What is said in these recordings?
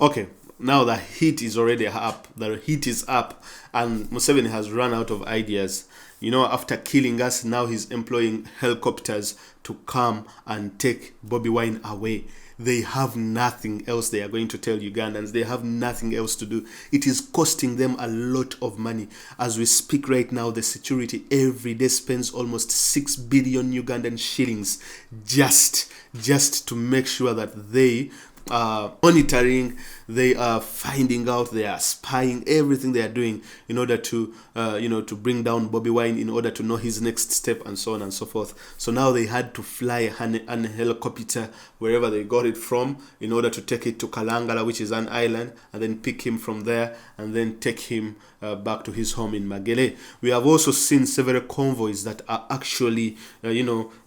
Okay, now the heat is already up. The heat is up, and Museveni has run out of ideas. After killing us, now he's employing helicopters to come and take Bobi Wine away. They have nothing else they are going to tell Ugandans. They have nothing else to do. It is costing them a lot of money. As we speak right now, the security every day spends almost 6 billion Ugandan shillings just to make sure that they are monitoring, they are finding out, they are spying everything they are doing in order to to bring down Bobi Wine, in order to know his next step, and so on and so forth. So now they had to fly an helicopter wherever they got it from in order to take it to Kalangala, which is an island, and then pick him from there and then take him back to his home in Magele. We have also seen several convoys that are actually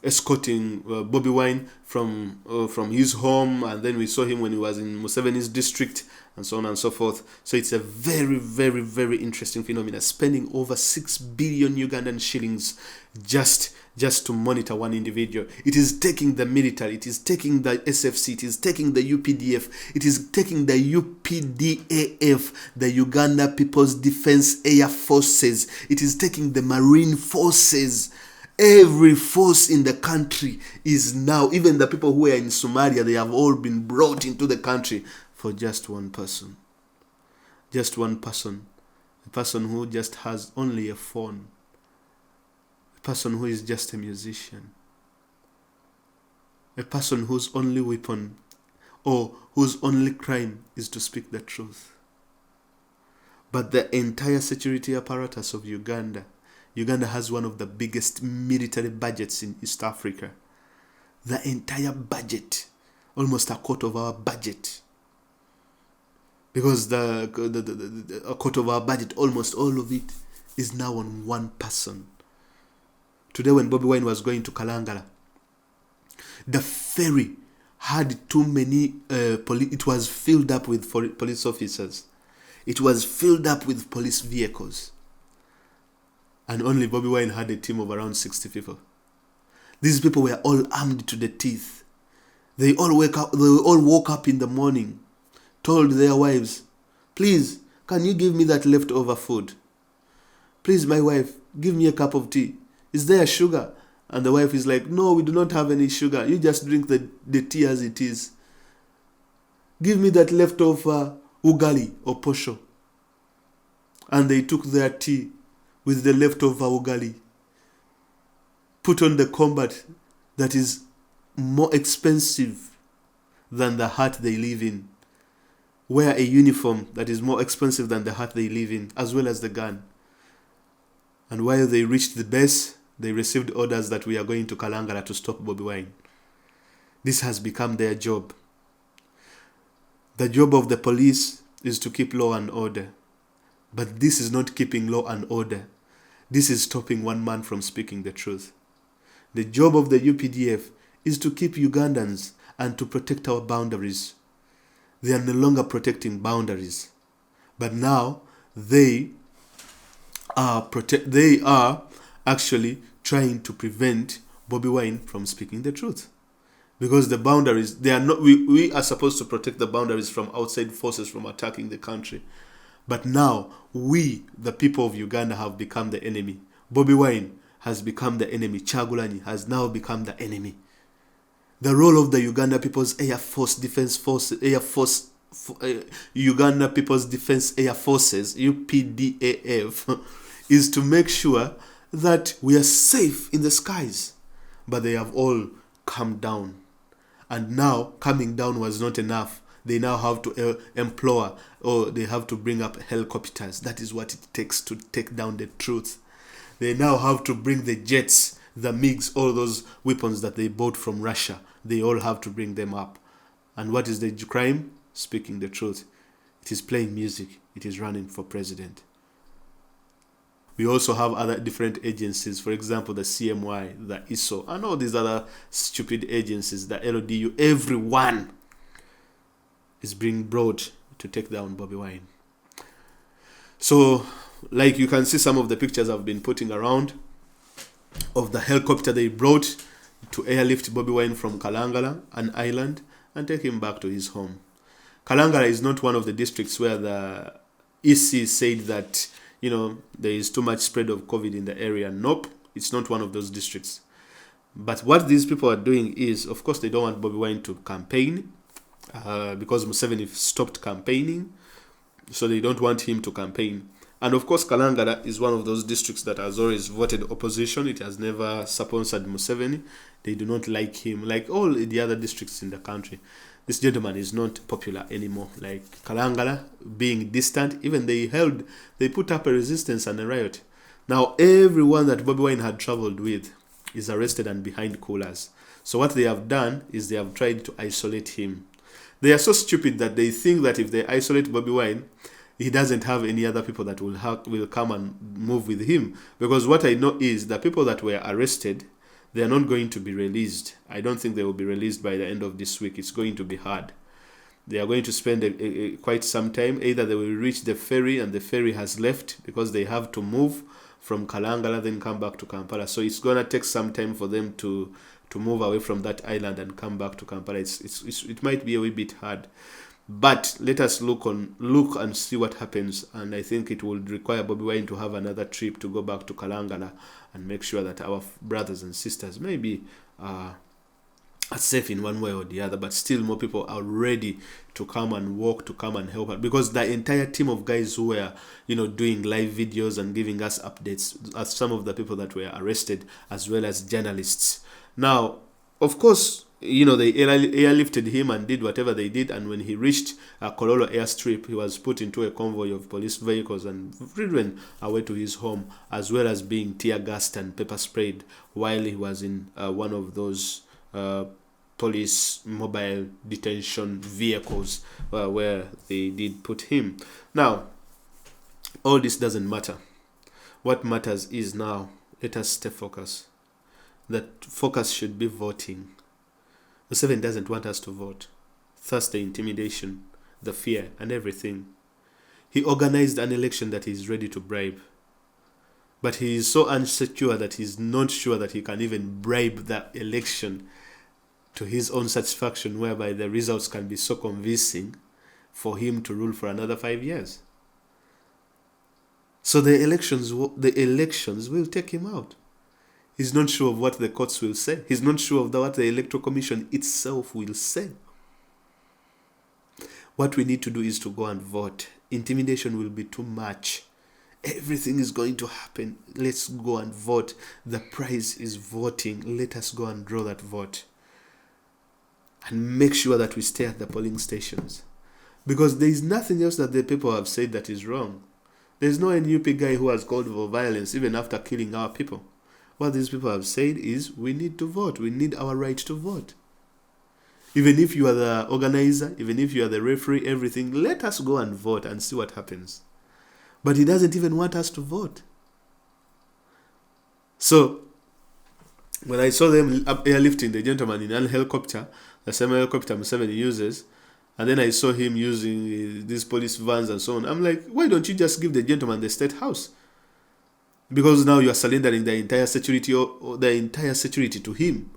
escorting Bobi Wine from his home, and then we saw him when he was in Museveni's district, and so on and so forth. So it's a very, very, very interesting phenomenon. Spending over 6 billion Ugandan shillings just to monitor one individual. It is taking the military, it is taking the SFC, it is taking the UPDF, it is taking the UPDAF, the Uganda People's Defense Air Forces, it is taking the Marine Forces. Every force in the country is now, even the people who were in Somalia, they have all been brought into the country for just one person. Just one person. A person who just has only a phone. A person who is just a musician. A person whose only weapon or whose only crime is to speak the truth. But the entire security apparatus of Uganda has one of the biggest military budgets in East Africa. The entire budget, almost a quarter of our budget. Because a quarter of our budget, almost all of it, is now on one person. Today when Bobi Wine was going to Kalangala, the ferry had too many, it was filled up with police officers. It was filled up with police vehicles. And only Bobi Wine had a team of around 60 people. These people were all armed to the teeth. They all woke up in the morning, told their wives, "Please, can you give me that leftover food? Please, my wife, give me a cup of tea. Is there sugar?" And the wife is like, "No, we do not have any sugar. You just drink the tea as it is. Give me that leftover ugali or posho." And they took their tea with the leftover ugali, put on the combat that is more expensive than the hut they live in, wear a uniform that is more expensive than the hut they live in, as well as the gun. And while they reached the base, they received orders that we are going to Kalangala to stop Bobi Wine. This has become their job. The job of the police is to keep law and order. But this is not keeping law and order. This is stopping one man from speaking the truth. The job of the UPDF is to keep Ugandans and to protect our boundaries. They are no longer protecting boundaries. But now they are actually trying to prevent Bobi Wine from speaking the truth. Because the boundaries, they are not. We are supposed to protect the boundaries from outside forces from attacking the country. But now, we, the people of Uganda, have become the enemy. Bobi Wine has become the enemy. Kyagulanyi has now become the enemy. The role of the Uganda People's Air Force Defense Force, Uganda People's Defense Air Forces, UPDAF, is to make sure that we are safe in the skies. But they have all come down. And now, coming down was not enough. They now have to implore, or they have to bring up helicopters. That is what it takes to take down the truth. They now have to bring the jets, the MiGs, all those weapons that they bought from Russia. They all have to bring them up. And what is the crime? Speaking the truth. It is playing music. It is running for president. We also have other different agencies, for example, the CMY, the ISO, and all these other stupid agencies, the LODU, everyone is being brought to take down Bobi Wine. So, like you can see some of the pictures I've been putting around of the helicopter they brought to airlift Bobi Wine from Kalangala, an island, and take him back to his home. Kalangala is not one of the districts where the EC said that, there is too much spread of COVID in the area. Nope, it's not one of those districts. But what these people are doing is, of course, they don't want Bobi Wine to campaign because Museveni stopped campaigning, so they don't want him to campaign. And of course, Kalangala is one of those districts that has always voted opposition. It has never sponsored Museveni. They do not like him, like all the other districts in the country. This gentleman is not popular anymore. Like Kalangala, being distant, even they put up a resistance and a riot. Now, everyone that Bobi Wine had traveled with is arrested and behind coolers. So what they have done is they have tried to isolate him. They are so stupid that they think that if they isolate Bobi Wine, he doesn't have any other people that will come and move with him. Because what I know is the people that were arrested, they are not going to be released. I don't think they will be released by the end of this week. It's going to be hard. They are going to spend quite some time. Either they will reach the ferry and the ferry has left because they have to move from Kalangala, then come back to Kampala. So it's going to take some time for them to move away from that island and come back to Kampala. It might be a wee bit hard. But let us look and see what happens. And I think it will require Bobi Wine to have another trip to go back to Kalangala and make sure that our brothers and sisters maybe are safe in one way or the other. But still more people are ready to come and walk, to come and help us. Because the entire team of guys who were, doing live videos and giving us updates are some of the people that were arrested, as well as journalists. Now, of course, they airlifted him and did whatever they did, and when he reached Kololo airstrip, he was put into a convoy of police vehicles and driven away to his home, as well as being tear gassed and pepper sprayed while he was in one of those police mobile detention vehicles where they did put him. Now, all this doesn't matter. What matters is now, let us stay focused. That focus should be voting. Museveni doesn't want us to vote. Thus the intimidation, the fear, and everything. He organized an election that he's ready to bribe. But he is so unsecure that he's not sure that he can even bribe the election to his own satisfaction, whereby the results can be so convincing for him to rule for another 5 years. So the elections will take him out. He's not sure of what the courts will say. He's not sure of what the Electoral Commission itself will say. What we need to do is to go and vote. Intimidation will be too much. Everything is going to happen. Let's go and vote. The prize is voting. Let us go and draw that vote. And make sure that we stay at the polling stations. Because there is nothing else that the people have said that is wrong. There is no NUP guy who has called for violence even after killing our people. What these people have said is, we need to vote. We need our right to vote. Even if you are the organizer, even if you are the referee, everything, let us go and vote and see what happens. But he doesn't even want us to vote. So, when I saw them airlifting the gentleman in a helicopter, the same helicopter Museveni uses, and then I saw him using these police vans and so on, I'm like, why don't you just give the gentleman the state house? Because now you are surrendering the entire security to him.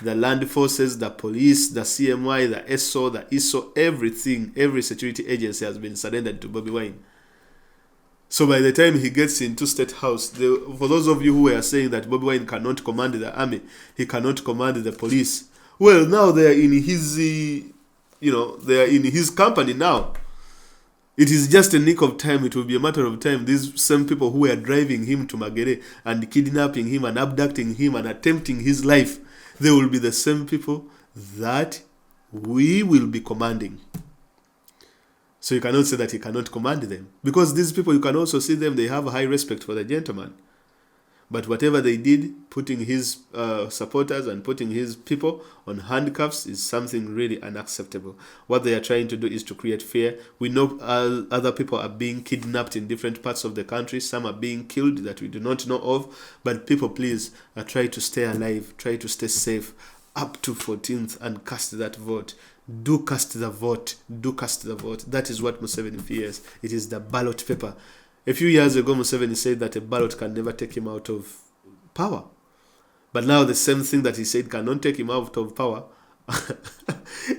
The land forces, the police, the CMY, the SO, the ISO, everything, every security agency has been surrendered to Bobi Wine. So by the time he gets into State House, for those of you who were saying that Bobi Wine cannot command the army, he cannot command the police, well, now they are in his, they are in his company now. It is just a nick of time. It will be a matter of time. These same people who were driving him to Magere and kidnapping him and abducting him and attempting his life, they will be the same people that we will be commanding. So you cannot say that he cannot command them. Because these people, you can also see them, they have a high respect for the gentleman. But whatever they did, putting his supporters and putting his people on handcuffs is something really unacceptable. What they are trying to do is to create fear. We know other people are being kidnapped in different parts of the country. Some are being killed that we do not know of. But people, please, try to stay alive. Try to stay safe up to 14th and cast that vote. Do cast the vote. Do cast the vote. That is what Museveni fears. It is the ballot paper. A few years ago, Museveni said that a ballot can never take him out of power. But now the same thing that he said cannot take him out of power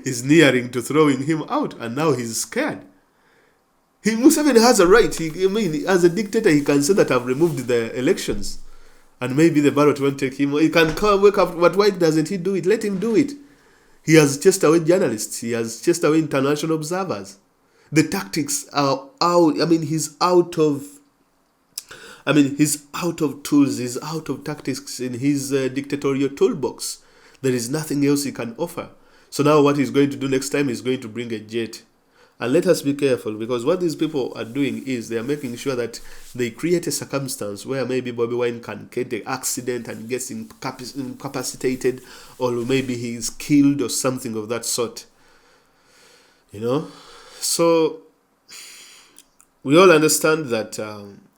is nearing to throwing him out, and now he's scared. Museveni has a right. As a dictator, he can say that I've removed the elections, and maybe the ballot won't take him. He can come wake up, but why doesn't he do it? Let him do it. He has chased away journalists. He has chased away international observers. The tactics are out. He's out of. He's out of tools. He's out of tactics in his dictatorial toolbox. There is nothing else he can offer. So now what he's going to do next time is going to bring a jet. And let us be careful, because what these people are doing is they are making sure that they create a circumstance where maybe Bobi Wine can get an accident and gets incapacitated, or maybe he's killed or something of that sort. So we all understand that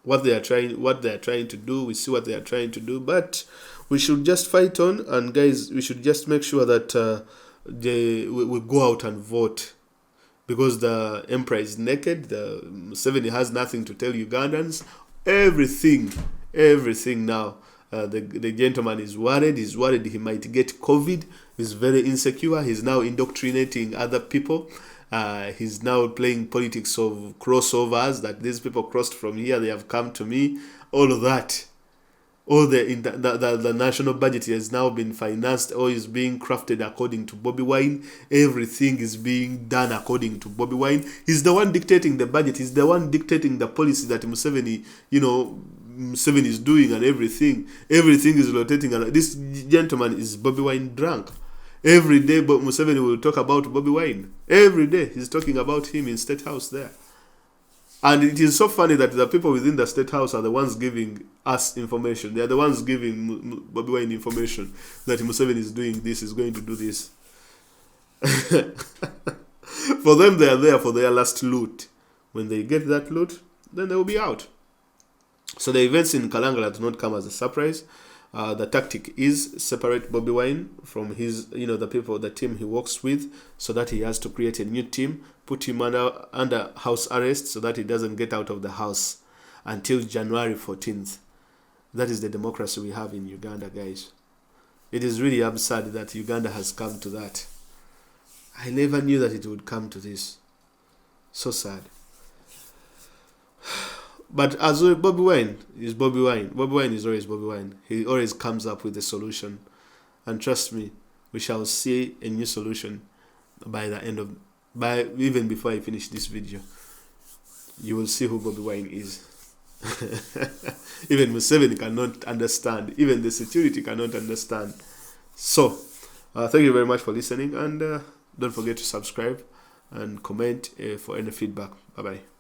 what they are trying to do. We see what they are trying to do, but we should just fight on. And guys, we should just make sure that we go out and vote. Because the emperor is naked, the Museveni has nothing to tell Ugandans. Everything now. The gentleman is worried. He's worried he might get COVID. He's very insecure. He's now indoctrinating other people. He's now playing politics of crossovers, that these people crossed from here, they have come to me. All of that. All the national budget has now been financed or is being crafted according to Bobi Wine. Everything is being done according to Bobi Wine. He's the one dictating the budget. He's the one dictating the policy that Museveni is doing, and everything. Everything is rotating. And this gentleman is Bobi Wine drunk. Every day Museveni will talk about Bobi Wine. Every day he's talking about him in State House there. And it is so funny that the people within the State House are the ones giving us information. They are the ones giving Bobi Wine information that Museveni is doing this, is going to do this. For them, they are there for their last loot. When they get that loot, then they will be out. So the events in Kalangala do not come as a surprise. The tactic is separate Bobi Wine from his, the team he works with, so that he has to create a new team, put him under house arrest so that he doesn't get out of the house until January 14th. That is the democracy we have in Uganda, guys. It is really absurd that Uganda has come to that. I never knew that it would come to this. So sad. But as Bobi Wine is Bobi Wine. Bobi Wine is always Bobi Wine. He always comes up with a solution. And trust me, we shall see a new solution even before I finish this video. You will see who Bobi Wine is. Even Museveni cannot understand. Even the security cannot understand. So, thank you very much for listening. And don't forget to subscribe and comment for any feedback. Bye-bye.